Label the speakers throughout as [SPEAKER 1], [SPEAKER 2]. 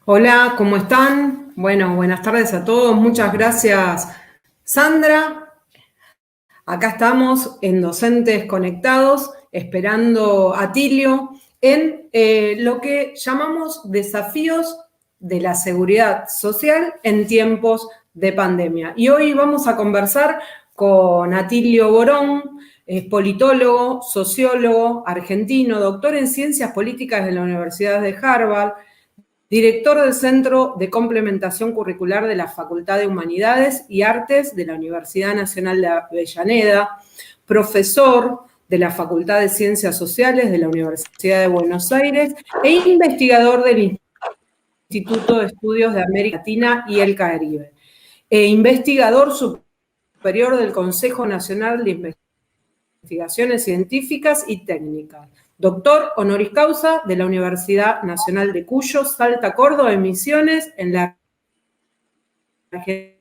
[SPEAKER 1] Hola, ¿cómo están? Bueno, buenas tardes a todos. Muchas gracias, Sandra. Acá estamos en Docentes Conectados, esperando a Tilio en lo que llamamos desafíos de la seguridad social en tiempos de pandemia. Y hoy vamos a conversar con Atilio Borón, es politólogo, sociólogo, argentino, doctor en Ciencias Políticas de la Universidad de Harvard, director del Centro de Complementación Curricular de la Facultad de Humanidades y Artes de la Universidad Nacional de Avellaneda, profesor de la Facultad de Ciencias Sociales de la Universidad de Buenos Aires e investigador del Instituto de Estudios de América Latina y el Caribe. Investigador superior del Consejo Nacional de Investigaciones Científicas y Técnicas. Doctor honoris causa de la Universidad Nacional de Cuyo, Salta, Córdoba, en Misiones, en la Argentina,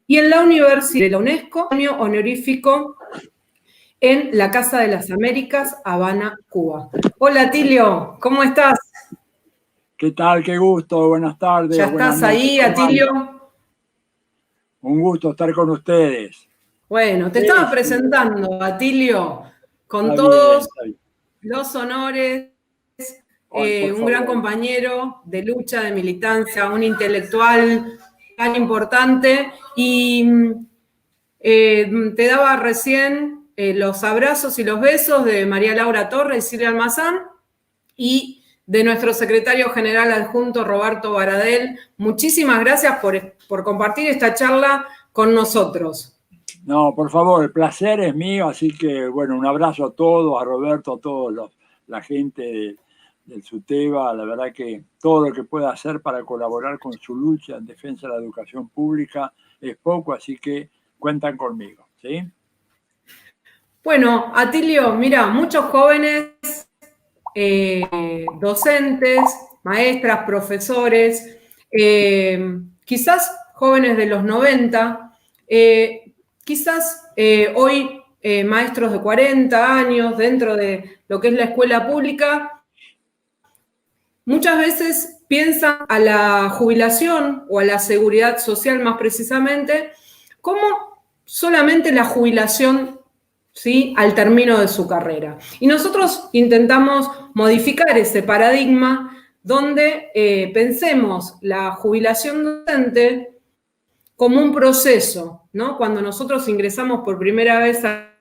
[SPEAKER 1] y en la Universidad de la UNESCO, premio honorífico en la Casa de las Américas, Habana, Cuba. Hola, Atilio, ¿cómo estás?
[SPEAKER 2] ¿Qué tal? Qué gusto, buenas tardes.
[SPEAKER 1] ¿Ya estás ahí, Atilio?
[SPEAKER 2] Un gusto estar con ustedes.
[SPEAKER 1] Bueno, te estaba presentando, Atilio, con
[SPEAKER 2] Está
[SPEAKER 1] todos
[SPEAKER 2] bien.
[SPEAKER 1] los honores,
[SPEAKER 2] Por
[SPEAKER 1] un gran
[SPEAKER 2] favor.
[SPEAKER 1] compañero de lucha, de militancia, un intelectual tan importante, y te daba recién los abrazos y los besos de María Laura Torres y Silvia Almazán, y de nuestro secretario general adjunto, Roberto Baradel. Muchísimas gracias por compartir esta charla con nosotros.
[SPEAKER 2] No, por favor, el placer es mío, así que, bueno, un abrazo a todos, a Roberto, a todos la gente del SUTEBA. La verdad que todo lo que pueda hacer para colaborar con su lucha en defensa de la educación pública es poco, así que cuentan conmigo, ¿sí?
[SPEAKER 1] Bueno, Atilio, mira, muchos jóvenes, docentes, maestras, profesores, quizás jóvenes de los 90, quizás hoy maestros de 40 años dentro de lo que es la escuela pública, muchas veces piensan a la jubilación o a la seguridad social más precisamente como solamente la jubilación, ¿sí?, al término de su carrera. Y nosotros intentamos modificar ese paradigma donde pensemos la jubilación docente como un proceso, ¿no? Cuando nosotros ingresamos por primera vez a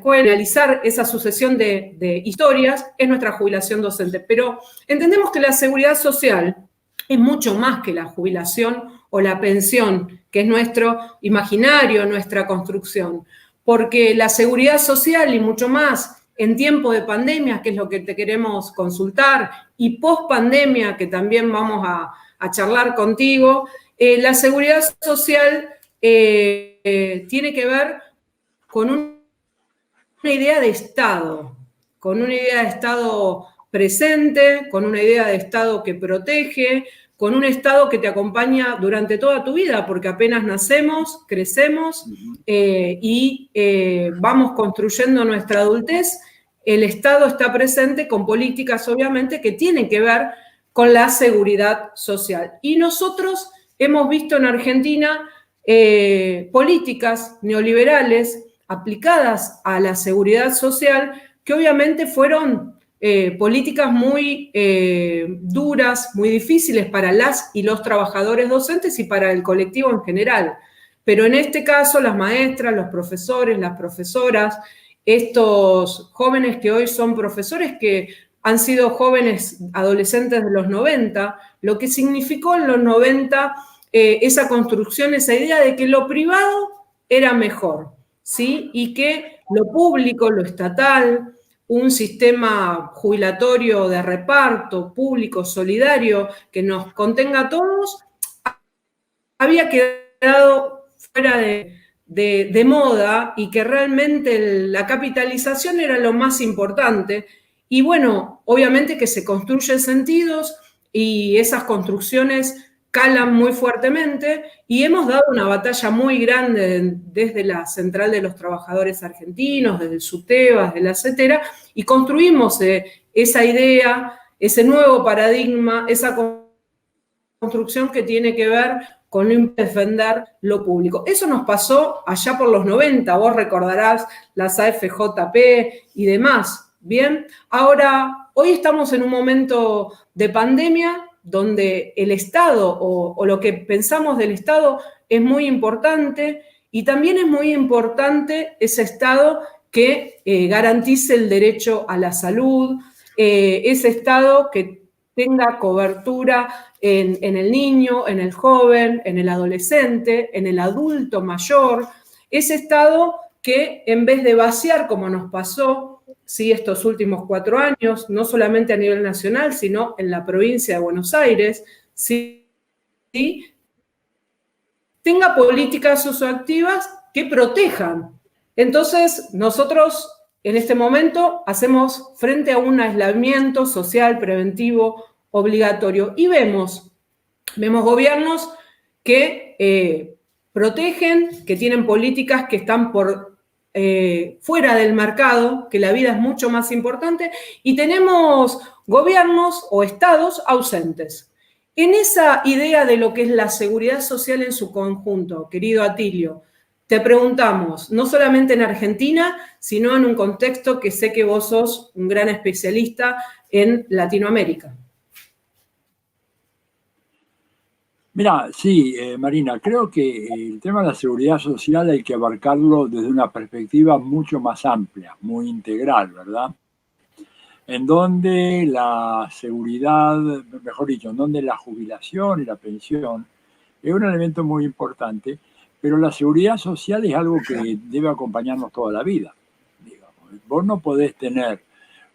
[SPEAKER 1] analizar esa sucesión de historias, es nuestra jubilación docente. Pero entendemos que la seguridad social es mucho más que la jubilación o la pensión, que es nuestro imaginario, nuestra construcción. Porque la seguridad social y mucho más en tiempo de pandemia, que es lo que te queremos consultar, y post pandemia, que también vamos a charlar contigo, la seguridad social tiene que ver con una idea de Estado, con una idea de Estado presente, con una idea de Estado que protege, con un Estado que te acompaña durante toda tu vida, porque apenas nacemos, crecemos y vamos construyendo nuestra adultez. El Estado está presente con políticas, obviamente, que tienen que ver con la seguridad social. Y nosotros hemos visto en Argentina políticas neoliberales aplicadas a la seguridad social, que obviamente fueron políticas muy duras, muy difíciles para las y los trabajadores docentes y para el colectivo en general. Pero en este caso, las maestras, los profesores, las profesoras, estos jóvenes que hoy son profesores, que han sido jóvenes adolescentes de los 90, lo que significó en los 90 esa construcción, esa idea de que lo privado era mejor, ¿sí? Y que lo público, lo estatal, un sistema jubilatorio de reparto público, solidario, que nos contenga a todos, había quedado fuera de moda y que realmente la capitalización era lo más importante. Y bueno, obviamente que se construyen sentidos y esas construcciones calan muy fuertemente y hemos dado una batalla muy grande desde la Central de los Trabajadores Argentinos, desde el SUTEBA, desde la CETERA, y construimos esa idea, ese nuevo paradigma, esa construcción que tiene que ver con defender lo público. Eso nos pasó allá por los 90, vos recordarás las AFJP y demás, ¿bien? Ahora, hoy estamos en un momento de pandemia donde el Estado o lo que pensamos del Estado es muy importante y también es muy importante ese Estado que garantice el derecho a la salud, ese Estado que tenga cobertura en el niño, en el joven, en el adolescente, en el adulto mayor, ese Estado que en vez de vaciar, como nos pasó ¿sí? Estos últimos 4 años, no solamente a nivel nacional, sino en la provincia de Buenos Aires, ¿sí? Tenga políticas socioactivas que protejan. Entonces, nosotros en este momento hacemos frente a un aislamiento social preventivo obligatorio y vemos gobiernos que protegen, que tienen políticas que están fuera del mercado, que la vida es mucho más importante, y tenemos gobiernos o estados ausentes. En esa idea de lo que es la seguridad social en su conjunto, querido Atilio, te preguntamos, no solamente en Argentina, sino en un contexto que sé que vos sos un gran especialista en Latinoamérica.
[SPEAKER 2] Mira, sí, Marina, creo que el tema de la seguridad social hay que abarcarlo desde una perspectiva mucho más amplia, muy integral, ¿verdad? En donde la seguridad, mejor dicho, en donde la jubilación y la pensión es un elemento muy importante, pero la seguridad social es algo que debe acompañarnos toda la vida. Digamos. Vos no podés tener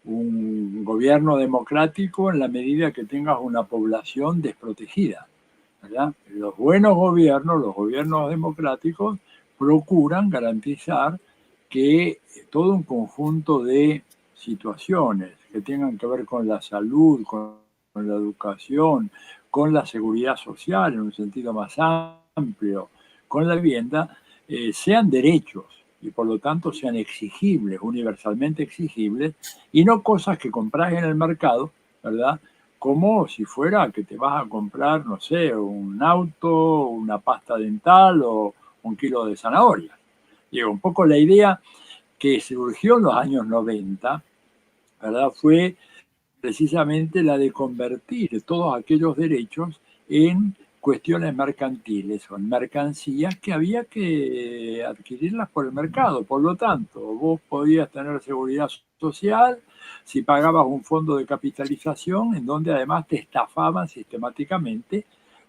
[SPEAKER 2] un gobierno democrático en la medida que tengas una población desprotegida, ¿verdad? Los buenos gobiernos, los gobiernos democráticos, procuran garantizar que todo un conjunto de situaciones que tengan que ver con la salud, con la educación, con la seguridad social en un sentido más amplio, con la vivienda, sean derechos y por lo tanto sean exigibles, universalmente exigibles, y no cosas que compras en el mercado, ¿verdad? Como si fuera que te vas a comprar, no sé, un auto, una pasta dental o un kilo de zanahoria. Digo, un poco la idea que surgió en los años 90, ¿verdad? Fue precisamente la de convertir todos aquellos derechos en cuestiones mercantiles o en mercancías que había que adquirirlas por el mercado. Por lo tanto, vos podías tener seguridad social si pagabas un fondo de capitalización en donde además te estafaban sistemáticamente,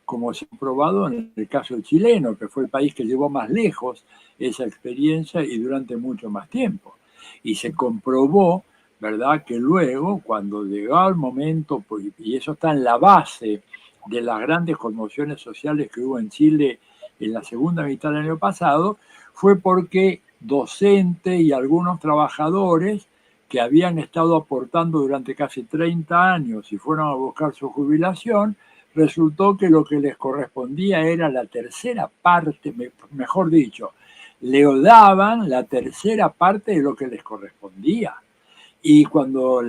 [SPEAKER 2] como se ha probado en el caso chileno, que fue el país que llevó más lejos esa experiencia y durante mucho más tiempo. Y se comprobó, ¿verdad?, que luego, cuando llegó el momento, y eso está en la base de las grandes conmociones sociales que hubo en Chile en la segunda mitad del año pasado, fue porque docentes y algunos trabajadores que habían estado aportando durante casi 30 años y fueron a buscar su jubilación, resultó que lo que les correspondía era la tercera parte, mejor dicho, le daban la tercera parte de lo que les correspondía. Y cuando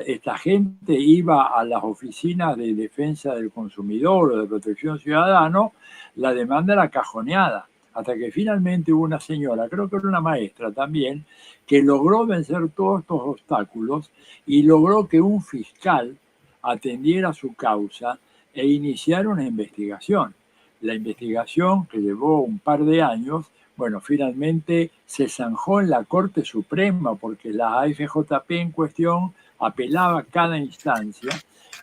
[SPEAKER 2] esta gente iba a las oficinas de defensa del consumidor o de protección ciudadana, la demanda era cajoneada. Hasta que finalmente hubo una señora, creo que era una maestra también, que logró vencer todos estos obstáculos y logró que un fiscal atendiera su causa e iniciara una investigación. La investigación, que llevó un par de años, bueno, finalmente se zanjó en la Corte Suprema porque la AFJP en cuestión apelaba a cada instancia.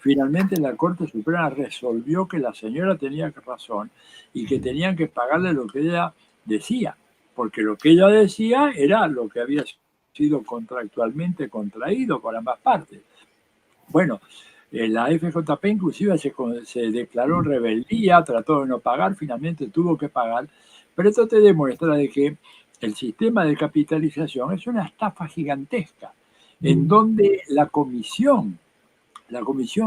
[SPEAKER 2] Finalmente la Corte Suprema resolvió que la señora tenía razón y que tenían que pagarle lo que ella decía, porque lo que ella decía era lo que había sido contractualmente contraído por ambas partes. Bueno, la FJP inclusive se declaró en rebeldía, trató de no pagar, finalmente tuvo que pagar, pero esto te demuestra de que el sistema de capitalización es una estafa gigantesca, en donde la comisión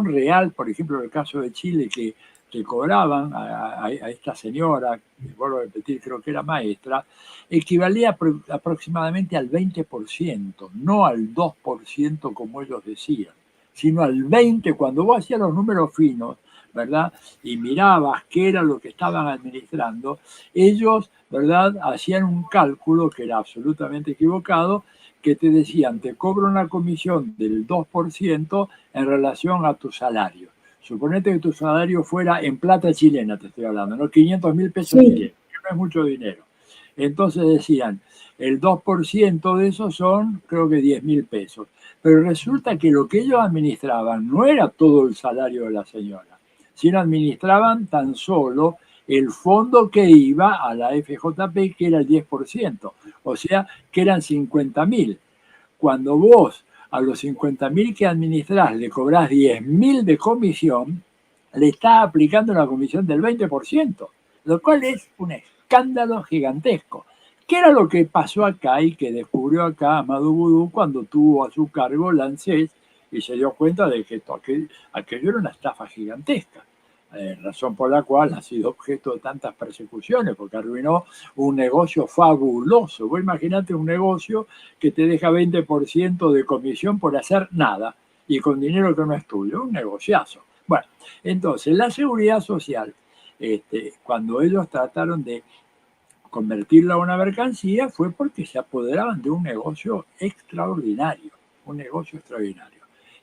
[SPEAKER 2] real, por ejemplo en el caso de Chile, que que cobraban a esta señora, que vuelvo a repetir, creo que era maestra, equivalía aproximadamente al 20%, no al 2% como ellos decían, sino al 20%. Cuando vos hacías los números finos, ¿verdad? Y mirabas qué era lo que estaban administrando, ellos, ¿verdad? Hacían un cálculo que era absolutamente equivocado, que te decían, te cobro una comisión del 2% en relación a tu salario. Suponete que tu salario fuera en plata chilena, te estoy hablando, ¿no? 500.000 pesos chilenos, que no es mucho dinero. Entonces decían, el 2% de eso son, creo que 10.000 pesos. Pero resulta que lo que ellos administraban no era todo el salario de la señora, sino administraban tan solo el fondo que iba a la FJP, que era el 10%, o sea, que eran 50.000. Cuando vos a los 50.000 que administrás le cobrás 10.000 de comisión, le estás aplicando una comisión del 20%, lo cual es un escándalo gigantesco. ¿Qué era lo que pasó acá y que descubrió acá Amadou Boudou cuando tuvo a su cargo la ANSES y se dio cuenta de que aquello era una estafa gigantesca? Razón por la cual ha sido objeto de tantas persecuciones, porque arruinó un negocio fabuloso. Vos imaginate un negocio que te deja 20% de comisión por hacer nada y con dinero que no es tuyo, un negociazo. Bueno, entonces la seguridad social, cuando ellos trataron de convertirla a una mercancía, fue porque se apoderaban de un negocio extraordinario, un negocio extraordinario.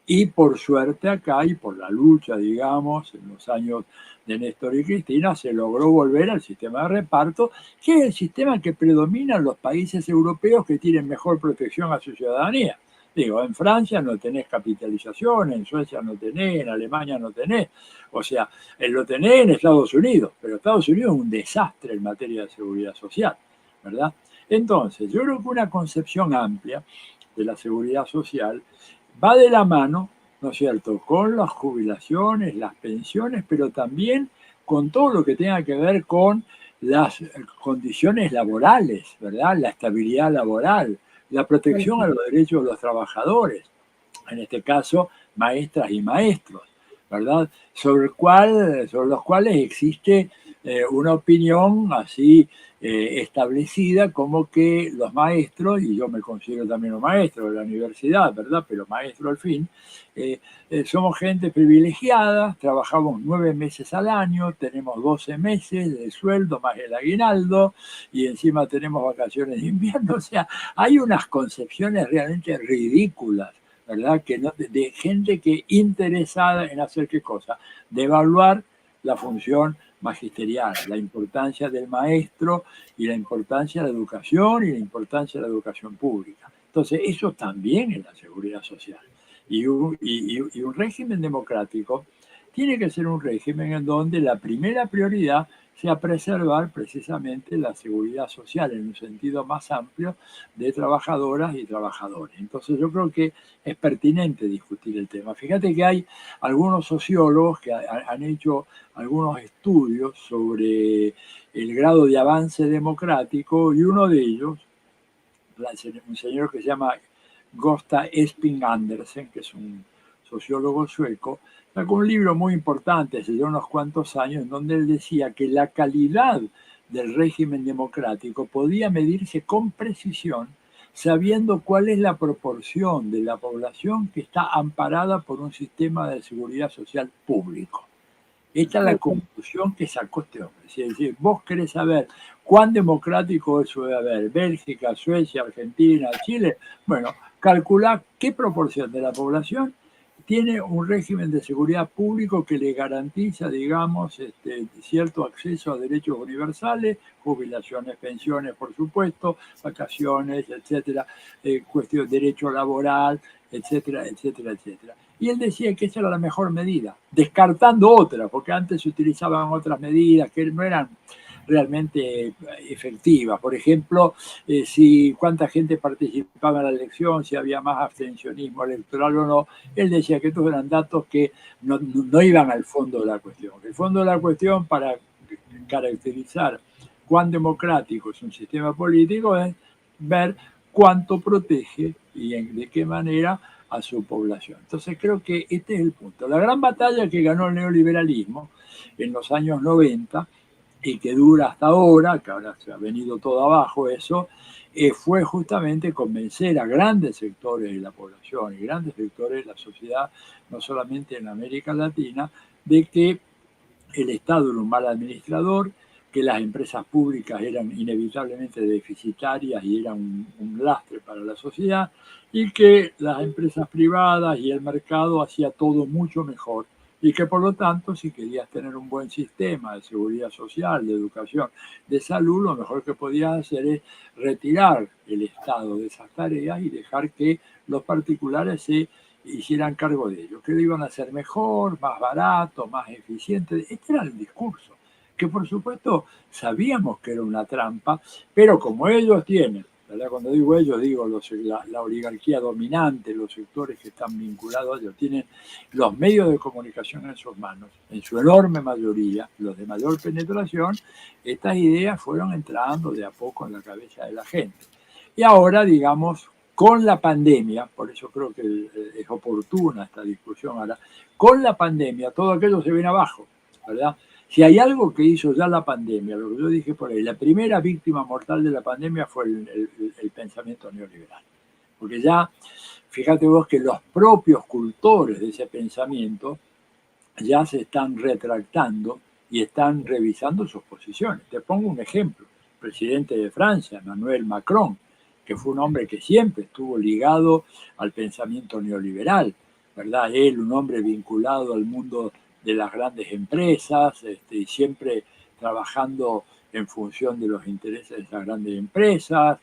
[SPEAKER 2] Y por suerte acá y por la lucha, digamos, en los años de Néstor y Cristina, se logró volver al sistema de reparto, que es el sistema que predomina en los países europeos que tienen mejor protección a su ciudadanía. Digo, en Francia no tenés capitalización, en Suecia no tenés, en Alemania no tenés. O sea, lo tenés en Estados Unidos, pero Estados Unidos es un desastre en materia de seguridad social, ¿verdad? Entonces, yo creo que una concepción amplia de la seguridad social va de la mano, ¿no es cierto?, con las jubilaciones, las pensiones, pero también con todo lo que tenga que ver con las condiciones laborales, ¿verdad? La estabilidad laboral, la protección a los derechos de los trabajadores, en este caso, maestras y maestros, ¿verdad? Sobre los cuales existe una opinión así establecida como que los maestros, y yo me considero también un maestro de la universidad, ¿verdad? Pero maestro al fin, somos gente privilegiada, trabajamos 9 meses al año, tenemos 12 meses de sueldo más el aguinaldo y encima tenemos vacaciones de invierno. O sea, hay unas concepciones realmente ridículas, ¿verdad? Que no, de gente que interesada en hacer qué cosa, de evaluar la función magisterial, la importancia del maestro y la importancia de la educación y la importancia de la educación pública. Entonces, eso también es la seguridad social. Y un régimen democrático tiene que ser un régimen en donde la primera prioridad sea preservar precisamente la seguridad social en un sentido más amplio de trabajadoras y trabajadores. Entonces yo creo que es pertinente discutir el tema. Fíjate que hay algunos sociólogos que han hecho algunos estudios sobre el grado de avance democrático y uno de ellos, un señor que se llama Gösta Esping Andersen, que es un sociólogo sueco, sacó un libro muy importante hace ya unos cuantos años en donde él decía que la calidad del régimen democrático podía medirse con precisión sabiendo cuál es la proporción de la población que está amparada por un sistema de seguridad social público. Esta es la conclusión que sacó este hombre. Es decir, vos querés saber cuán democrático eso debe haber, Bélgica, Suecia, Argentina, Chile, bueno, calculá qué proporción de la población tiene un régimen de seguridad público que le garantiza, digamos, cierto acceso a derechos universales, jubilaciones, pensiones, por supuesto, vacaciones, etcétera, cuestión de derecho laboral, etcétera, etcétera, etcétera. Y él decía que esa era la mejor medida, descartando otras, porque antes se utilizaban otras medidas que no eran realmente efectivas. Por ejemplo, si cuánta gente participaba en la elección, si había más abstencionismo electoral o no. Él decía que estos eran datos que no iban al fondo de la cuestión. El fondo de la cuestión para caracterizar cuán democrático es un sistema político es ver cuánto protege y de qué manera a su población. Entonces creo que este es el punto. La gran batalla que ganó el neoliberalismo en los años 90 y que dura hasta ahora, que ahora se ha venido todo abajo eso, fue justamente convencer a grandes sectores de la población y grandes sectores de la sociedad, no solamente en América Latina, de que el Estado era un mal administrador, que las empresas públicas eran inevitablemente deficitarias y eran un lastre para la sociedad, y que las empresas privadas y el mercado hacía todo mucho mejor, y que por lo tanto, si querías tener un buen sistema de seguridad social, de educación, de salud, lo mejor que podías hacer es retirar el Estado de esas tareas y dejar que los particulares se hicieran cargo de ello, que lo iban a hacer mejor, más barato, más eficiente. Este era el discurso, que por supuesto sabíamos que era una trampa, pero como ellos tienen, ¿verdad? Cuando digo ellos, digo la oligarquía dominante, los sectores que están vinculados a ellos, tienen los medios de comunicación en sus manos, en su enorme mayoría, los de mayor penetración, estas ideas fueron entrando de a poco en la cabeza de la gente. Y ahora, digamos, con la pandemia, por eso creo que es oportuna esta discusión ahora, con la pandemia todo aquello se viene abajo, ¿verdad? Si hay algo que hizo ya la pandemia, lo que yo dije por ahí, la primera víctima mortal de la pandemia fue el pensamiento neoliberal. Porque ya, fíjate vos que los propios cultores de ese pensamiento ya se están retractando y están revisando sus posiciones. Te pongo un ejemplo. El presidente de Francia, Emmanuel Macron, que fue un hombre que siempre estuvo ligado al pensamiento neoliberal, ¿verdad? Él, un hombre vinculado al mundo de las grandes empresas, y siempre trabajando en función de los intereses de esas grandes empresas,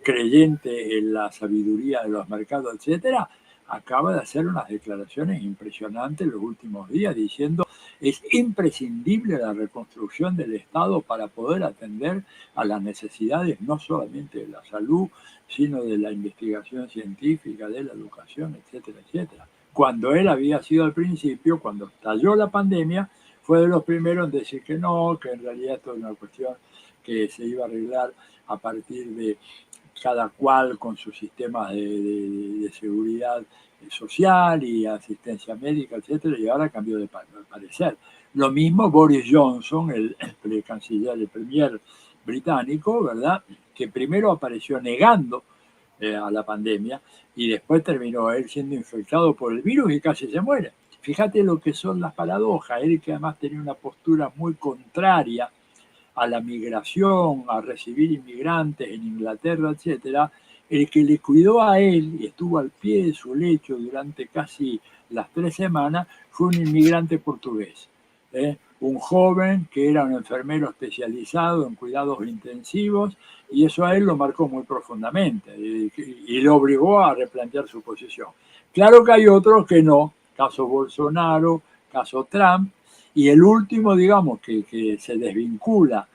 [SPEAKER 2] creyente en la sabiduría de los mercados, etcétera, acaba de hacer unas declaraciones impresionantes en los últimos días diciendo es imprescindible la reconstrucción del Estado para poder atender a las necesidades no solamente de la salud, sino de la investigación científica, de la educación, etcétera, etcétera. Cuando él había sido al principio, cuando estalló la pandemia, fue de los primeros en decir que no, que en realidad esto es una cuestión que se iba a arreglar a partir de cada cual con sus sistemas de seguridad social y asistencia médica, etcétera, y ahora cambió de parecer. Lo mismo Boris Johnson, el canciller, el premier británico, ¿verdad? Que primero apareció negando a la pandemia y después terminó él siendo infectado por el virus y casi se muere. Fíjate lo que son las paradojas. Él que además tenía una postura muy contraria a la migración, a recibir inmigrantes en Inglaterra, etcétera, el que le cuidó a él y estuvo al pie de su lecho durante casi las 3 semanas fue un inmigrante portugués, un joven que era un enfermero especializado en cuidados intensivos, y eso a él lo marcó muy profundamente y lo obligó a replantear su posición. Claro que hay otros que no, caso Bolsonaro, caso Trump, y el último, digamos, que se desvincula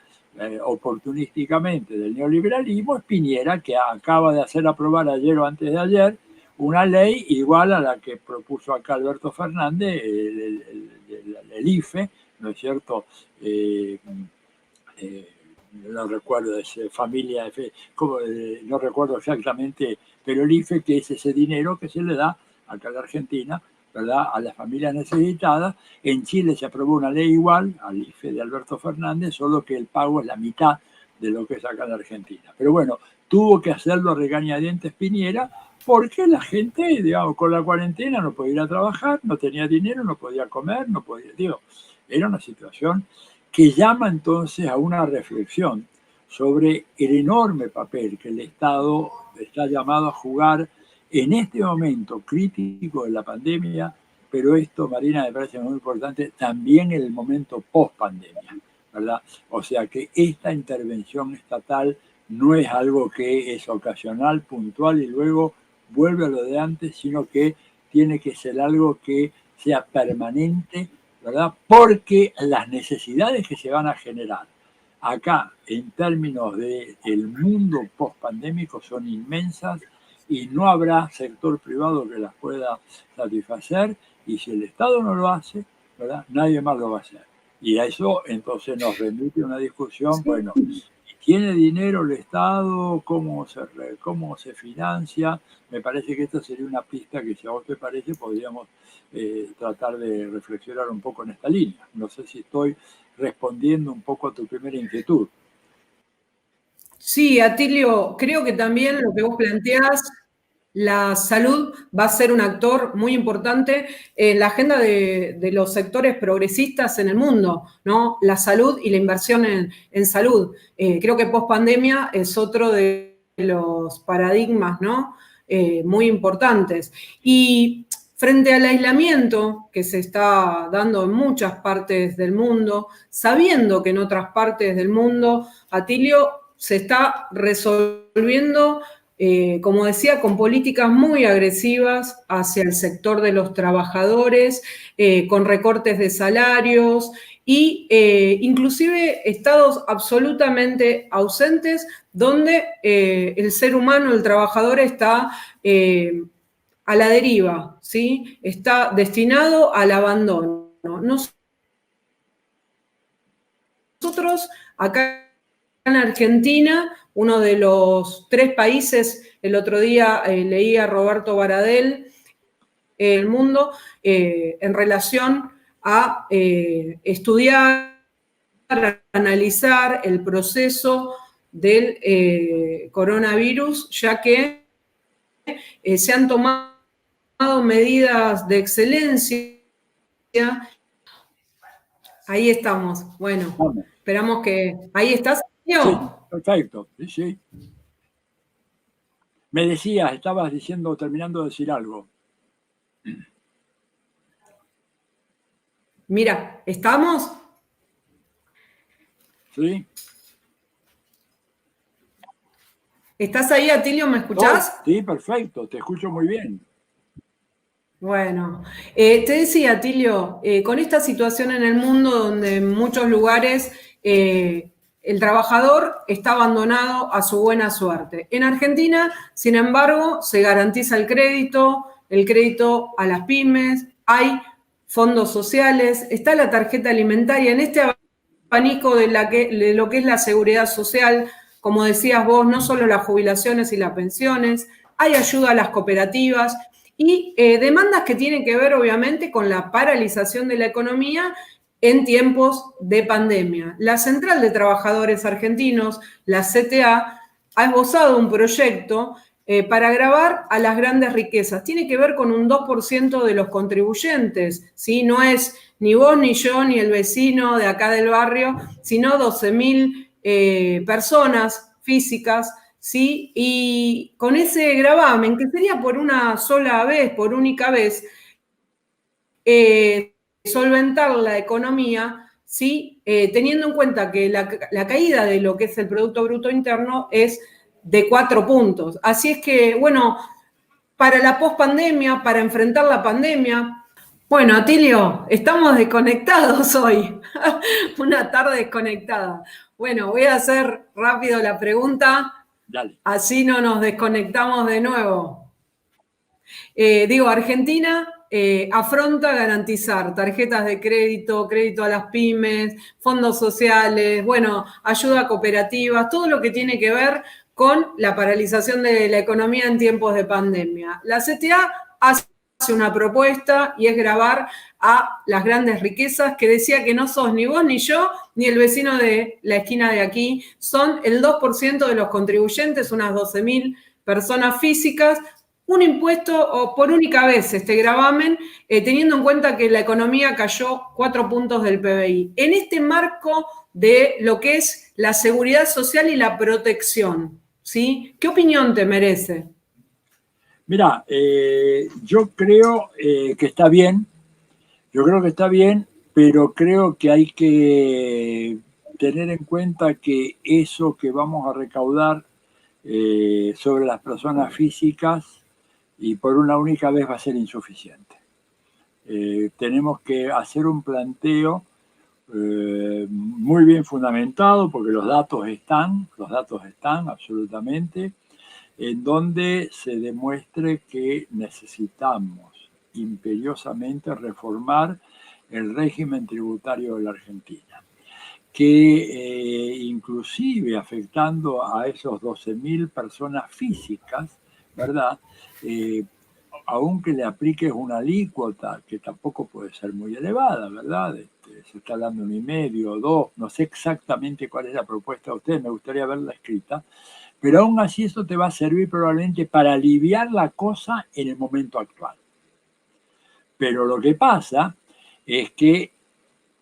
[SPEAKER 2] oportunísticamente del neoliberalismo es Piñera, que acaba de hacer aprobar ayer o antes de ayer una ley igual a la que propuso acá Alberto Fernández, el IFE, ¿no es cierto? No recuerdo, es familia, no recuerdo exactamente, pero el IFE, que es ese dinero que se le da acá en la Argentina, ¿verdad?, a las familias necesitadas. En Chile se aprobó una ley igual al IFE de Alberto Fernández, solo que el pago es la mitad de lo que es acá en la Argentina. Pero bueno, tuvo que hacerlo a regañadientes Piñera, porque la gente, digamos, con la cuarentena no podía ir a trabajar, no tenía dinero, no podía comer, no podía, digo, era una situación que llama entonces a una reflexión sobre el enorme papel que el Estado está llamado a jugar en este momento crítico de la pandemia, pero esto, Marina, me parece muy importante, también en el momento post-pandemia, ¿verdad? O sea que esta intervención estatal no es algo que es ocasional, puntual y luego vuelve a lo de antes, sino que tiene que ser algo que sea permanente, ¿verdad? Porque las necesidades que se van a generar acá en términos del mundo post-pandémico son inmensas y no habrá sector privado que las pueda satisfacer, y si el Estado no lo hace, ¿verdad?, nadie más lo va a hacer. Y a eso entonces nos remite una discusión, bueno, ¿Tiene dinero el Estado? ¿Cómo se financia? Me parece que esta sería una pista que, si a vos te parece, podríamos tratar de reflexionar un poco en esta línea. No sé si estoy respondiendo un poco a tu primera inquietud.
[SPEAKER 1] Sí, Atilio, creo que también lo que vos planteás, la salud va a ser un actor muy importante en la agenda de los sectores progresistas en el mundo, ¿no? La salud y la inversión en salud. Creo que post pandemia es otro de los paradigmas, ¿no? Muy importantes. Y frente al aislamiento que se está dando en muchas partes del mundo, sabiendo que en otras partes del mundo, Atilio, se está resolviendo, como decía, con políticas muy agresivas hacia el sector de los trabajadores, con recortes de salarios y inclusive estados absolutamente ausentes donde el ser humano, el trabajador, está a la deriva, ¿sí? Está destinado al abandono. Nosotros, acá en Argentina, uno de los 3 países, el otro día leí a Roberto Baradel, el mundo, en relación a estudiar, a analizar el proceso del coronavirus, ya que se han tomado medidas de excelencia. Ahí estamos. Bueno,
[SPEAKER 2] Vamos.
[SPEAKER 1] esperamos que... ¿Ahí estás?
[SPEAKER 2] Sí, perfecto. Sí, sí. Me decías, estabas diciendo, terminando de decir algo.
[SPEAKER 1] Mira, ¿estamos?
[SPEAKER 2] ¿Sí?
[SPEAKER 1] ¿Estás ahí, Atilio? ¿Me
[SPEAKER 2] Oh,
[SPEAKER 1] escuchás?
[SPEAKER 2] sí, perfecto, te escucho muy bien.
[SPEAKER 1] Bueno, te decía, Atilio, con esta situación en el mundo donde en muchos lugares el trabajador está abandonado a su buena suerte. En Argentina, sin embargo, se garantiza el crédito a las pymes, hay fondos sociales, está la tarjeta alimentaria. En este abanico de lo que es la seguridad social, como decías vos, no solo las jubilaciones y las pensiones, hay ayuda a las cooperativas y demandas que tienen que ver obviamente con la paralización de la economía en tiempos de pandemia. La Central de Trabajadores Argentinos, la CTA, ha esbozado un proyecto para gravar a las grandes riquezas. Tiene que ver con un 2% de los contribuyentes, ¿sí? No es ni vos, ni yo, ni el vecino de acá del barrio, sino 12.000 personas físicas, ¿sí? Y con ese gravamen, que sería por una sola vez, por única vez, solventar la economía, ¿sí? Teniendo en cuenta que la caída de lo que es el Producto Bruto Interno es de 4 puntos. Así es que, bueno, para la pospandemia, para enfrentar la pandemia. Bueno, Atilio, estamos desconectados hoy. Una tarde desconectada. Bueno, voy a hacer rápido la pregunta,
[SPEAKER 2] Dale.
[SPEAKER 1] así no nos desconectamos de nuevo. Argentina afronta garantizar tarjetas de crédito, crédito a las pymes, fondos sociales, bueno, ayuda a cooperativas, todo lo que tiene que ver con la paralización de la economía en tiempos de pandemia. La CTA hace una propuesta y es grabar a las grandes riquezas, que decía que no sos ni vos ni yo ni el vecino de la esquina de aquí, son el 2% de los contribuyentes, unas 12.000 personas físicas, un impuesto o por única vez este gravamen, teniendo en cuenta que la economía cayó 4 puntos del PBI. En este marco de lo que es la seguridad social y la protección, ¿sí? ¿Qué opinión te merece?
[SPEAKER 2] Mira, yo creo que está bien, pero creo que hay que tener en cuenta que eso que vamos a recaudar sobre las personas físicas y por una única vez va a ser insuficiente. Tenemos que hacer un planteo muy bien fundamentado, porque los datos están absolutamente, en donde se demuestre que necesitamos imperiosamente reformar el régimen tributario de la Argentina. que inclusive afectando a esos 12.000 personas físicas, ¿verdad? Aunque le apliques una alícuota que tampoco puede ser muy elevada, ¿verdad? Se está dando 1,5, 2, no sé exactamente cuál es la propuesta de usted, me gustaría verla escrita, pero aún así eso te va a servir probablemente para aliviar la cosa en el momento actual. Pero lo que pasa es que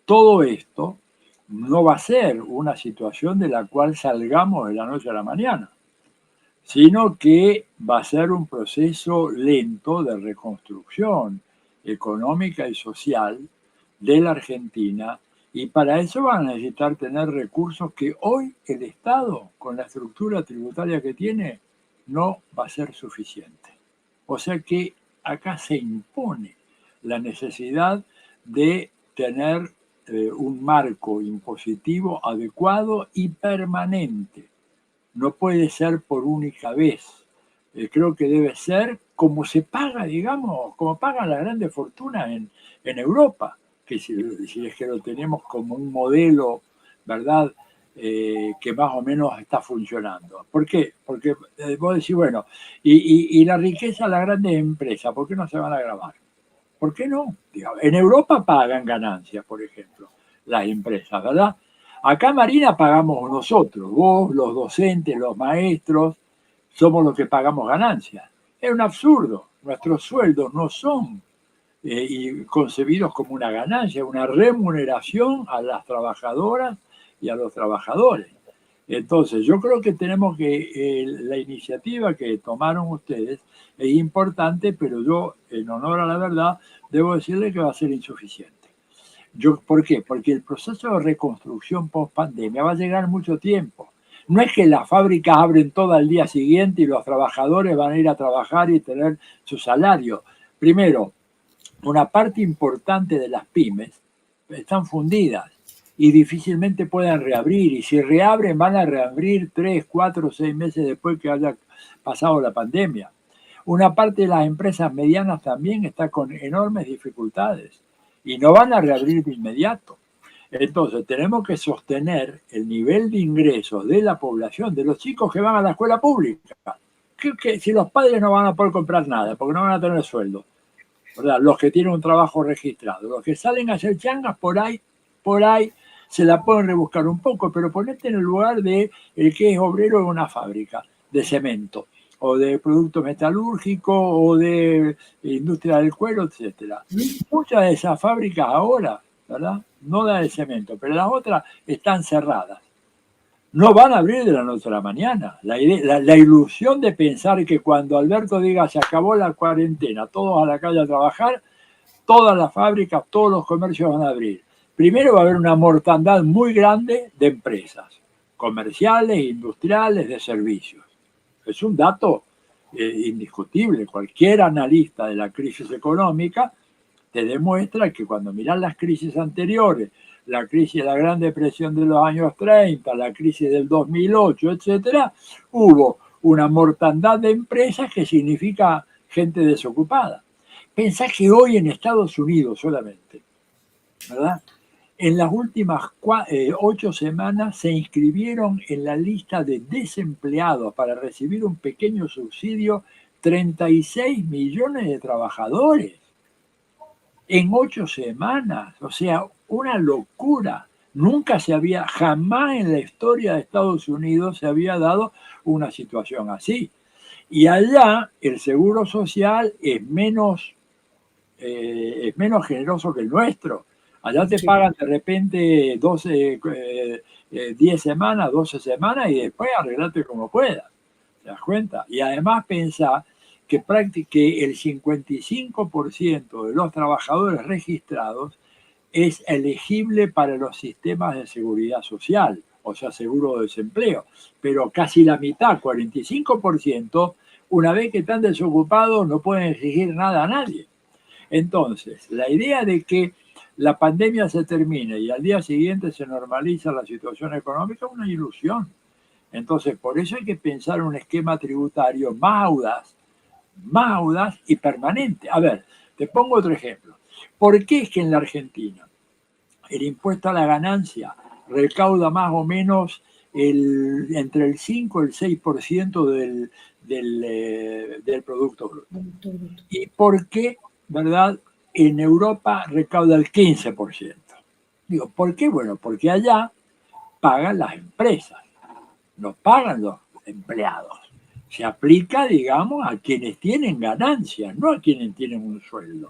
[SPEAKER 2] todo esto no va a ser una situación de la cual salgamos de la noche a la mañana, sino que va a ser un proceso lento de reconstrucción económica y social de la Argentina, y para eso van a necesitar tener recursos que hoy el Estado, con la estructura tributaria que tiene, no va a ser suficiente. O sea que acá se impone la necesidad de tener un marco impositivo adecuado y permanente. No puede ser por única vez. Creo que debe ser como se paga, digamos, como pagan las grandes fortunas en Europa, que si es que lo tenemos como un modelo, ¿verdad?, que más o menos está funcionando. ¿Por qué? Porque vos decís, bueno, y la riqueza de las grandes empresas, ¿por qué no se van a grabar? ¿Por qué no? En Europa pagan ganancias, por ejemplo, las empresas, ¿verdad? Acá, Marina, pagamos nosotros, vos, los docentes, los maestros, somos los que pagamos ganancias. Es un absurdo. Nuestros sueldos no son concebidos como una ganancia, una remuneración a las trabajadoras y a los trabajadores. Entonces, yo creo que tenemos que, la iniciativa que tomaron ustedes es importante, pero yo, en honor a la verdad, debo decirle que va a ser insuficiente. ¿Por qué? Porque el proceso de reconstrucción post-pandemia va a llegar mucho tiempo. No es que las fábricas abren todo al día siguiente y los trabajadores van a ir a trabajar y tener su salario. Primero, una parte importante de las pymes están fundidas y difícilmente puedan reabrir. Y si reabren, van a reabrir 3, 4, 6 meses después que haya pasado la pandemia. Una parte de las empresas medianas también está con enormes dificultades y no van a reabrir de inmediato. Entonces, tenemos que sostener el nivel de ingresos de la población, de los chicos que van a la escuela pública. Que si los padres no van a poder comprar nada, porque no van a tener sueldo, ¿verdad? Los que tienen un trabajo registrado, los que salen a hacer changas por ahí se la pueden rebuscar un poco, pero ponete en el lugar de el que es obrero de una fábrica de cemento, o de productos metalúrgicos, o de industria del cuero, etcétera. Muchas de esas fábricas ahora, ¿verdad?, no la de cemento, pero las otras están cerradas. No van a abrir de la noche a la mañana. La ilusión de pensar que cuando Alberto diga se acabó la cuarentena, todos a la calle a trabajar, todas las fábricas, todos los comercios van a abrir. Primero va a haber una mortandad muy grande de empresas, comerciales, industriales, de servicios. Es un dato indiscutible. Cualquier analista de la crisis económica te demuestra que cuando mirás las crisis anteriores, la crisis de la Gran Depresión de los años 30, la crisis del 2008, etcétera, hubo una mortandad de empresas que significa gente desocupada. Pensá que hoy en Estados Unidos solamente, ¿verdad?, en las últimas 8 semanas se inscribieron en la lista de desempleados para recibir un pequeño subsidio 36 millones de trabajadores en 8 semanas. O sea, una locura. Nunca jamás en la historia de Estados Unidos se había dado una situación así. Y allá el seguro social es menos generoso que el nuestro. Allá te pagan de repente 10 semanas, 12 semanas y después arreglate como puedas. ¿Te das cuenta? Y además pensá que el 55% de los trabajadores registrados es elegible para los sistemas de seguridad social, o sea, seguro de desempleo. Pero casi la mitad, 45%, una vez que están desocupados no pueden exigir nada a nadie. Entonces, la idea de que la pandemia se termine y al día siguiente se normaliza la situación económica es una ilusión. Entonces, por eso hay que pensar en un esquema tributario más audaz y permanente. A ver, te pongo otro ejemplo. ¿Por qué es que en la Argentina el impuesto a la ganancia recauda más o menos entre el 5 y el 6% del Producto Bruto. ¿Y por qué, verdad, en Europa recauda el 15%? Digo, ¿por qué? Bueno, porque allá pagan las empresas, no pagan los empleados. Se aplica, digamos, a quienes tienen ganancias, no a quienes tienen un sueldo.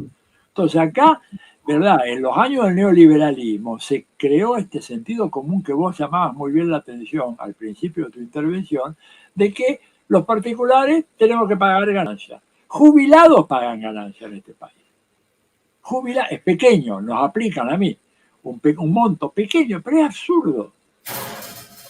[SPEAKER 2] Entonces acá, ¿verdad? En los años del neoliberalismo se creó este sentido común que vos llamabas muy bien la atención al principio de tu intervención, de que los particulares tenemos que pagar ganancias. Jubilados pagan ganancias en este país. Es pequeño, nos aplican a mí un monto pequeño, pero es absurdo.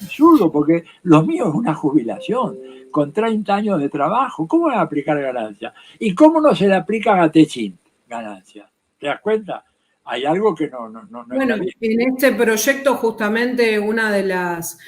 [SPEAKER 2] Absurdo, porque lo mío es una jubilación con 30 años de trabajo. ¿Cómo van a aplicar ganancias? ¿Y cómo no se le aplica a Techín ganancias? ¿Te das cuenta? Hay algo que no
[SPEAKER 1] bueno,
[SPEAKER 2] está bien.
[SPEAKER 1] en este proyecto justamente una de las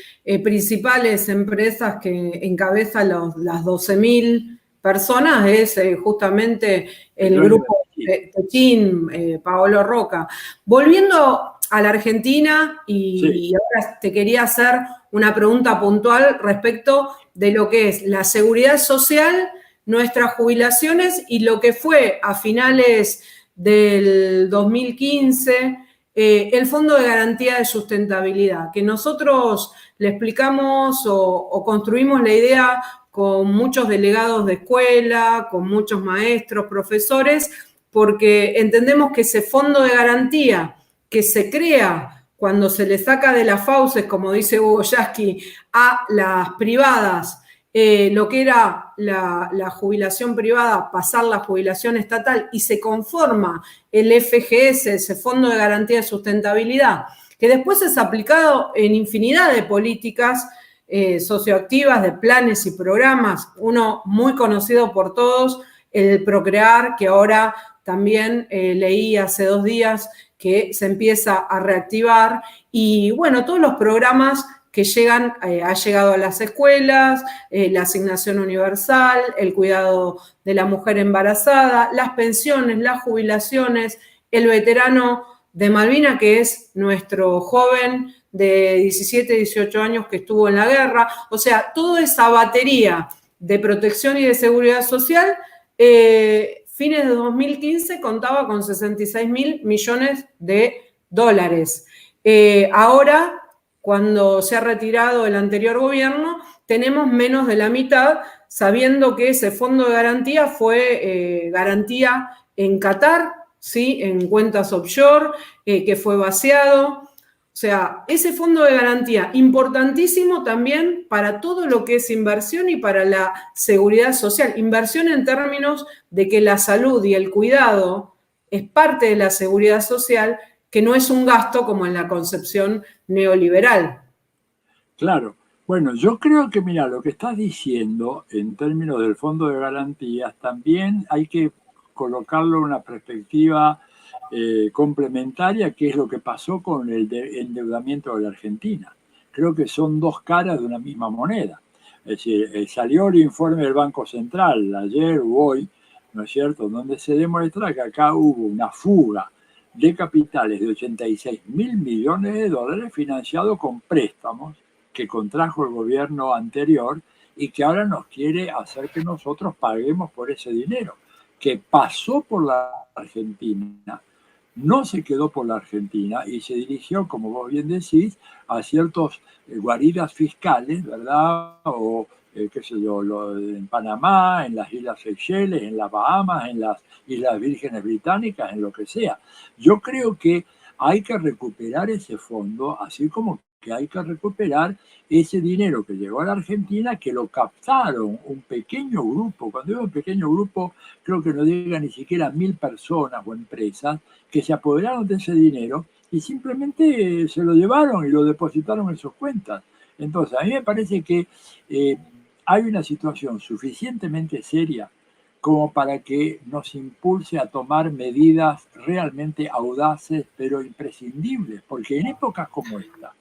[SPEAKER 1] principales empresas que encabeza las 12.000 personas es justamente el grupo Techín, Paolo Roca. Volviendo a la Argentina, y
[SPEAKER 2] Sí.
[SPEAKER 1] ahora te quería hacer una pregunta puntual respecto de lo que es la seguridad social, nuestras jubilaciones y lo que fue a finales del 2015 el Fondo de Garantía de Sustentabilidad, que nosotros le explicamos o construimos la idea con muchos delegados de escuela, con muchos maestros, profesores, porque entendemos que ese fondo de garantía que se crea cuando se le saca de las fauces, como dice Hugo Yasky, a las privadas, lo que era la jubilación privada, pasar la jubilación estatal y se conforma el FGS, ese Fondo de Garantía de Sustentabilidad, que después es aplicado en infinidad de políticas socioactivas, de planes y programas, uno muy conocido por todos, el Procrear, que ahora también leí hace 2 días que se empieza a reactivar, y bueno, todos los programas que ha llegado a las escuelas, la asignación universal, el cuidado de la mujer embarazada, las pensiones, las jubilaciones, el veterano de Malvina, que es nuestro joven de 17, 18 años que estuvo en la guerra. O sea, toda esa batería de protección y de seguridad social, fines de 2015 contaba con 66.000 millones de dólares. Ahora, cuando se ha retirado el anterior gobierno, tenemos menos de la mitad, sabiendo que ese fondo de garantía fue garantía en Qatar, ¿sí? En cuentas offshore, que fue vaciado. O sea, ese fondo de garantía, importantísimo también para todo lo que es inversión y para la seguridad social. Inversión en términos de que la salud y el cuidado es parte de la seguridad social, que no es un gasto como en la concepción neoliberal.
[SPEAKER 2] Claro. Bueno, yo creo que, mira, lo que estás diciendo en términos del Fondo de Garantías, también hay que colocarlo en una perspectiva complementaria, que es lo que pasó con el endeudamiento de la Argentina. Creo que son dos caras de una misma moneda. Es decir, salió el informe del Banco Central ayer o hoy, ¿no es cierto?, donde se demuestra que acá hubo una fuga de capitales de 86.000 millones de dólares financiados con préstamos que contrajo el gobierno anterior y que ahora nos quiere hacer que nosotros paguemos por ese dinero, que pasó por la Argentina, no se quedó por la Argentina y se dirigió, como vos bien decís, a ciertos guaridas fiscales, ¿verdad? O qué sé yo, en Panamá, en las Islas Seychelles, en las Bahamas, en las Islas Vírgenes Británicas, en lo que sea. Yo creo que hay que recuperar ese fondo, así como que hay que recuperar ese dinero que llegó a la Argentina, que lo captaron un pequeño grupo. Cuando digo un pequeño grupo, creo que no llega ni siquiera a 1.000 personas o empresas que se apoderaron de ese dinero y simplemente se lo llevaron y lo depositaron en sus cuentas. Entonces, a mí me parece que hay una situación suficientemente seria como para que nos impulse a tomar medidas realmente audaces, pero imprescindibles, porque en épocas como esta,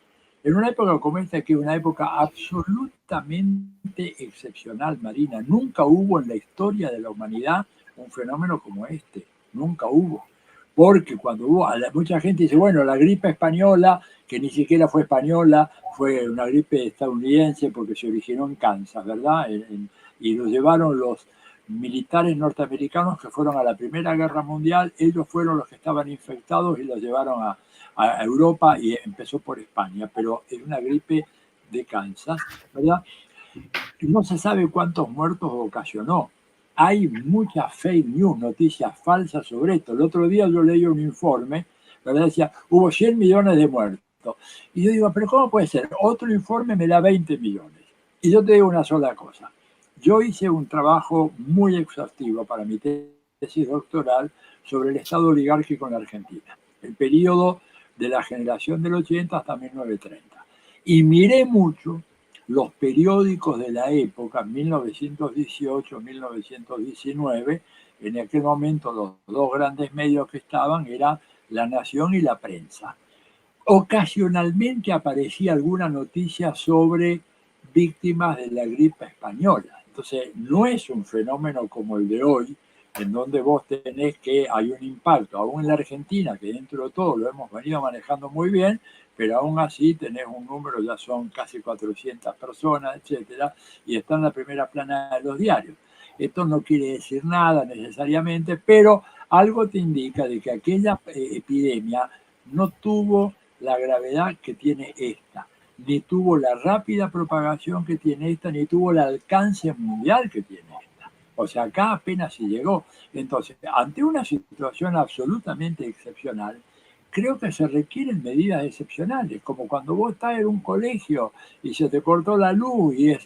[SPEAKER 2] en una época como esta, que es una época absolutamente excepcional, Marina, nunca hubo en la historia de la humanidad un fenómeno como este, nunca hubo. porque cuando hubo, mucha gente dice, bueno, la gripe española, que ni siquiera fue española, fue una gripe estadounidense porque se originó en Kansas, ¿verdad? Y lo llevaron los militares norteamericanos que fueron a la Primera Guerra Mundial, ellos fueron los que estaban infectados y los llevaron a Europa y empezó por España, pero es una gripe de Kansas, ¿verdad? Y no se sabe cuántos muertos ocasionó. Hay muchas fake news, noticias falsas sobre esto. El otro día yo leí un informe, ¿verdad? Decía, hubo 100 millones de muertos. Y yo digo, pero ¿cómo puede ser? Otro informe me da 20 millones. Y yo te digo una sola cosa. Yo hice un trabajo muy exhaustivo para mi tesis doctoral sobre el Estado oligárquico en la Argentina, el periodo de la generación del 80 hasta 1930. Y miré mucho los periódicos de la época, 1918, 1919, en aquel momento los dos grandes medios que estaban eran La Nación y La Prensa. Ocasionalmente aparecía alguna noticia sobre víctimas de la gripe española. Entonces, no es un fenómeno como el de hoy, en donde vos tenés que hay un impacto, aún en la Argentina, que dentro de todo lo hemos venido manejando muy bien, pero aún así tenés un número, ya son casi 400 personas, etcétera, y está en la primera plana de los diarios. Esto no quiere decir nada necesariamente, pero algo te indica de que aquella epidemia no tuvo la gravedad que tiene esta, ni tuvo la rápida propagación que tiene esta, ni tuvo el alcance mundial que tiene esta. O sea, acá apenas se llegó. Entonces, ante una situación absolutamente excepcional, creo que se requieren medidas excepcionales, como cuando vos estás en un colegio y se te cortó la luz y es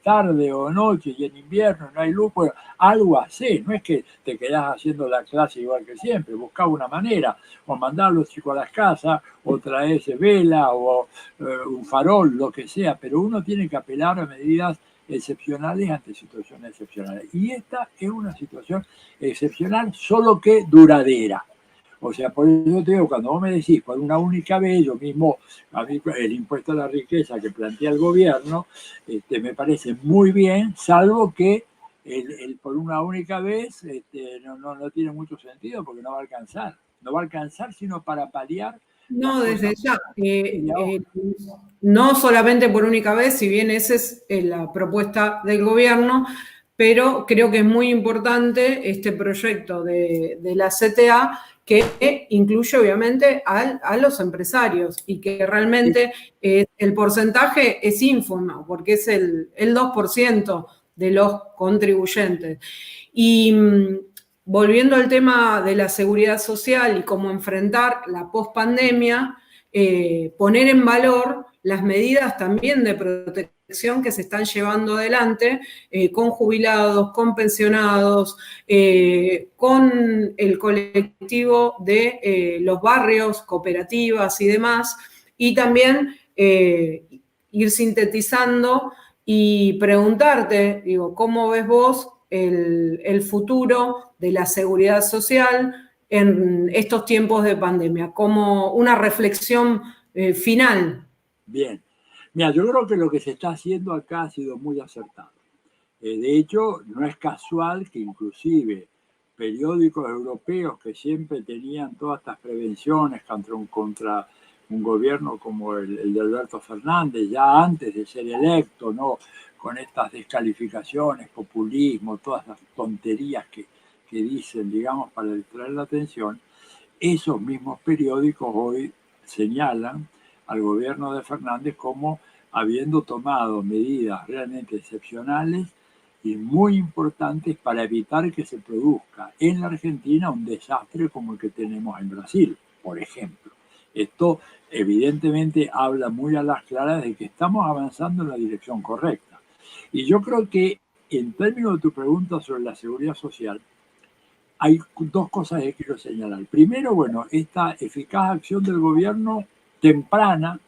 [SPEAKER 2] tarde o noche y en invierno no hay luz, pues algo así, no es que te quedás haciendo la clase igual que siempre, buscá una manera, o mandar a los chicos a las casas, o traerse vela, o un farol, lo que sea, pero uno tiene que apelar a medidas excepcionales ante situaciones excepcionales. Y esta es una situación excepcional, solo que duradera. O sea, por eso te digo, cuando vos me decís por una única vez, yo mismo, a mí el impuesto a la riqueza que plantea el gobierno, me parece muy bien, salvo que por una única vez no tiene mucho sentido porque no va a alcanzar. No va a alcanzar sino para paliar las
[SPEAKER 1] No,
[SPEAKER 2] cosas.
[SPEAKER 1] desde ya. No solamente por única vez, si bien esa es la propuesta del gobierno, pero creo que es muy importante este proyecto de la CTA que incluye obviamente a los empresarios y que realmente el porcentaje es ínfimo porque es el 2% de los contribuyentes. Y volviendo al tema de la seguridad social y cómo enfrentar la pospandemia, poner en valor las medidas también de protección que se están llevando adelante con jubilados, con pensionados, con el colectivo de los barrios, cooperativas y demás, y también ir sintetizando y preguntarte, digo, ¿cómo ves vos el futuro de la seguridad social en estos tiempos de pandemia? Como una reflexión final.
[SPEAKER 2] Bien. Mira, yo creo que lo que se está haciendo acá ha sido muy acertado. De hecho, no es casual que inclusive periódicos europeos que siempre tenían todas estas prevenciones contra un gobierno como el de Alberto Fernández, ya antes de ser electo, ¿no? Con estas descalificaciones, populismo, todas las tonterías que dicen, digamos, para distraer la atención, esos mismos periódicos hoy señalan al gobierno de Fernández como habiendo tomado medidas realmente excepcionales y muy importantes para evitar que se produzca en la Argentina un desastre como el que tenemos en Brasil, por ejemplo. Esto evidentemente habla muy a las claras de que estamos avanzando en la dirección correcta. Y yo creo que en términos de tu pregunta sobre la seguridad social, hay dos cosas que quiero señalar. Primero, bueno, esta eficaz acción del gobierno temprana,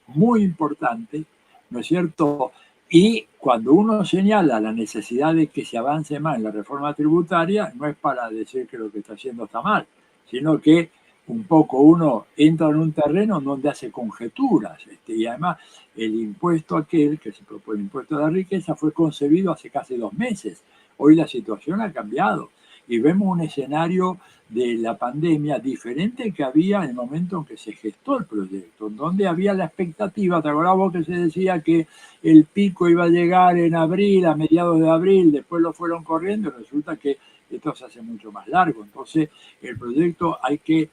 [SPEAKER 2] muy importante, ¿no es cierto? Y cuando uno señala la necesidad de que se avance más en la reforma tributaria, no es para decir que lo que está haciendo está mal, sino que un poco uno entra en un terreno donde hace conjeturas. Y además el impuesto aquel, que se propone el impuesto a la riqueza, fue concebido hace casi 2 meses. Hoy la situación ha cambiado. y vemos un escenario de la pandemia diferente que había en el momento en que se gestó el proyecto, donde había la expectativa, ¿te acordás vos que se decía que el pico iba a llegar en abril, a mediados de abril, después lo fueron corriendo y resulta que esto se hace mucho más largo? Entonces el proyecto hay que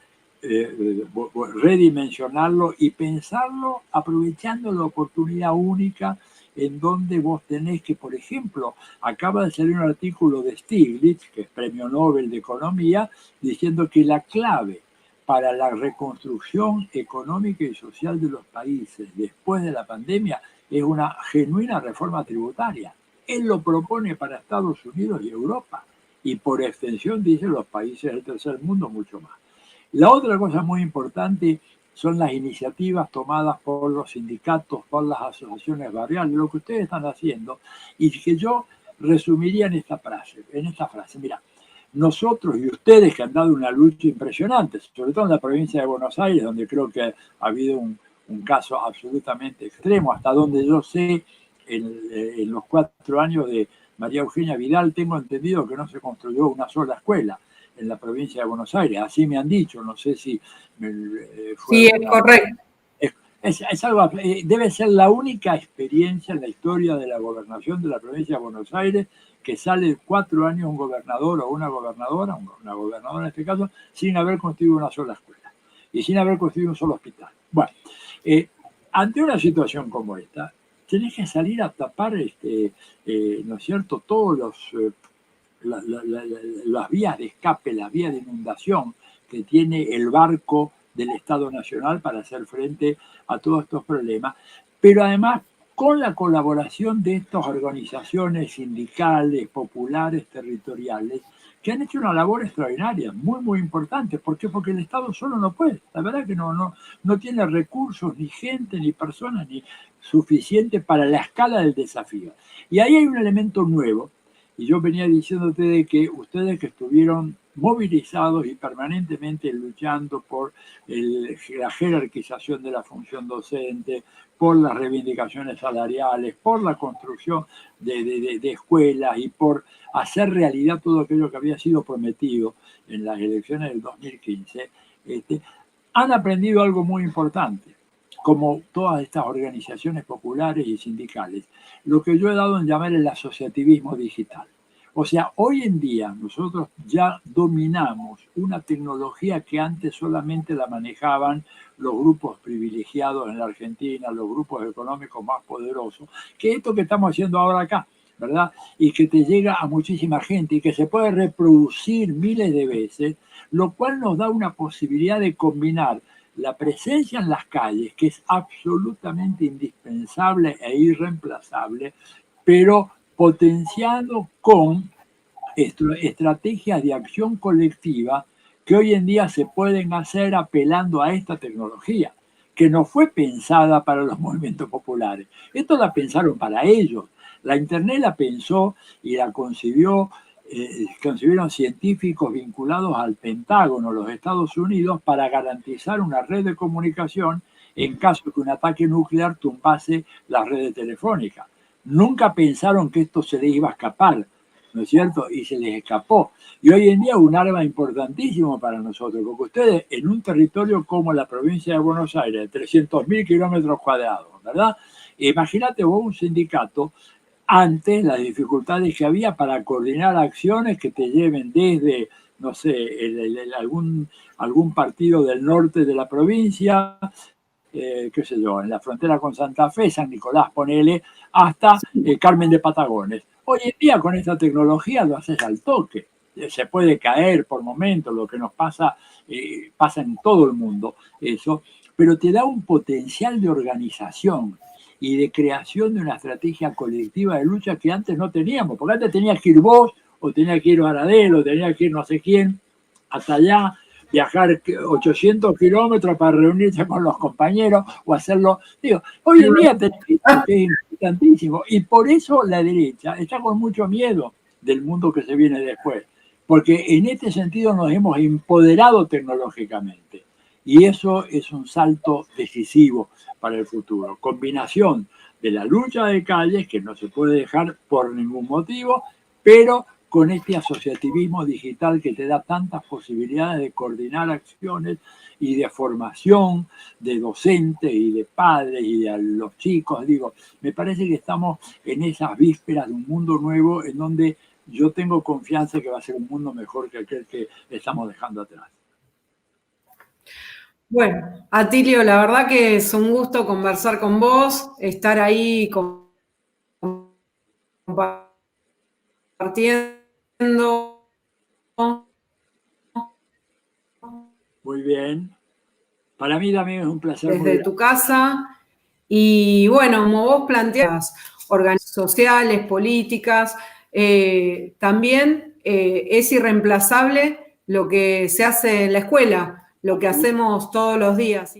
[SPEAKER 2] redimensionarlo y pensarlo aprovechando la oportunidad única en donde vos tenés que, por ejemplo, acaba de salir un artículo de Stiglitz, que es Premio Nobel de Economía, diciendo que la clave para la reconstrucción económica y social de los países después de la pandemia es una genuina reforma tributaria. Él lo propone para Estados Unidos y Europa, y por extensión dice los países del tercer mundo mucho más. La otra cosa muy importante son las iniciativas tomadas por los sindicatos, por las asociaciones barriales, lo que ustedes están haciendo, y que yo resumiría en esta frase. Mira, nosotros y ustedes que han dado una lucha impresionante, sobre todo en la provincia de Buenos Aires, donde creo que ha habido un caso absolutamente extremo, hasta donde yo sé, en los 4 años de María Eugenia Vidal, tengo entendido que no se construyó una sola escuela en la provincia de Buenos Aires, así me han dicho, no sé si
[SPEAKER 1] fue... Sí, es correcto.
[SPEAKER 2] Es algo, debe ser la única experiencia en la historia de la gobernación de la provincia de Buenos Aires que sale 4 años un gobernador o una gobernadora en este caso, sin haber construido una sola escuela y sin haber construido un solo hospital. Bueno, ante una situación como esta, tenés que salir a tapar, ¿no es cierto?, todos las vías de escape, las vías de inundación que tiene el barco del Estado Nacional para hacer frente a todos estos problemas, pero además con la colaboración de estas organizaciones sindicales, populares, territoriales, que han hecho una labor extraordinaria, muy, muy importante. ¿Por qué? Porque el Estado solo no puede. La verdad que no tiene recursos, ni gente, ni personas, ni suficiente para la escala del desafío. Y ahí hay un elemento nuevo. Y yo venía diciéndote de que ustedes que estuvieron movilizados y permanentemente luchando por la jerarquización de la función docente, por las reivindicaciones salariales, por la construcción de escuelas y por hacer realidad todo aquello que había sido prometido en las elecciones del 2015, han aprendido algo muy importante, como todas estas organizaciones populares y sindicales, lo que yo he dado en llamar el asociativismo digital. O sea, hoy en día nosotros ya dominamos una tecnología que antes solamente la manejaban los grupos privilegiados en la Argentina, los grupos económicos más poderosos, que esto que estamos haciendo ahora acá, ¿verdad? Y que te llega a muchísima gente y que se puede reproducir miles de veces, lo cual nos da una posibilidad de combinar la presencia en las calles, que es absolutamente indispensable e irreemplazable, pero potenciado con estrategias de acción colectiva que hoy en día se pueden hacer apelando a esta tecnología, que no fue pensada para los movimientos populares. Esto la pensaron para ellos. La Internet la pensó y la concibieron científicos vinculados al Pentágono, los Estados Unidos, para garantizar una red de comunicación en caso de que un ataque nuclear tumbase las redes telefónicas. Nunca pensaron que esto se les iba a escapar, ¿no es cierto? Y se les escapó. Y hoy en día es un arma importantísimo para nosotros, porque ustedes en un territorio como la provincia de Buenos Aires, de 300.000 kilómetros cuadrados, ¿verdad? Imagínate vos un sindicato antes las dificultades que había para coordinar acciones que te lleven desde, no sé, algún partido del norte de la provincia, qué sé yo, en la frontera con Santa Fe, San Nicolás, ponele, hasta Carmen de Patagones. Hoy en día con esta tecnología lo haces al toque. Se puede caer por momentos, lo que nos pasa, pasa en todo el mundo, eso, pero te da un potencial de organización y de creación de una estrategia colectiva de lucha que antes no teníamos, porque antes tenías que ir vos, o tenías que ir Baradel, o tenías que ir no sé quién, hasta allá, viajar 800 kilómetros para reunirse con los compañeros o hacerlo. Digo, hoy en día es importantísimo y por eso la derecha está con mucho miedo del mundo que se viene después, porque en este sentido nos hemos empoderado tecnológicamente y eso es un salto decisivo para el futuro. Combinación de la lucha de calles, que no se puede dejar por ningún motivo, pero con este asociativismo digital que te da tantas posibilidades de coordinar acciones y de formación de docentes y de padres y de los chicos. Digo, me parece que estamos en esas vísperas de un mundo nuevo en donde yo tengo confianza que va a ser un mundo mejor que aquel que estamos dejando atrás.
[SPEAKER 1] Bueno, Atilio, la verdad que es un gusto conversar con vos, estar ahí compartiendo.
[SPEAKER 2] Muy bien. Para mí también es un placer muy
[SPEAKER 1] Desde
[SPEAKER 2] grande.
[SPEAKER 1] tu casa. Y bueno, como vos planteas, organizaciones sociales, políticas, también es irreemplazable lo que se hace en la escuela, lo que hacemos todos los días.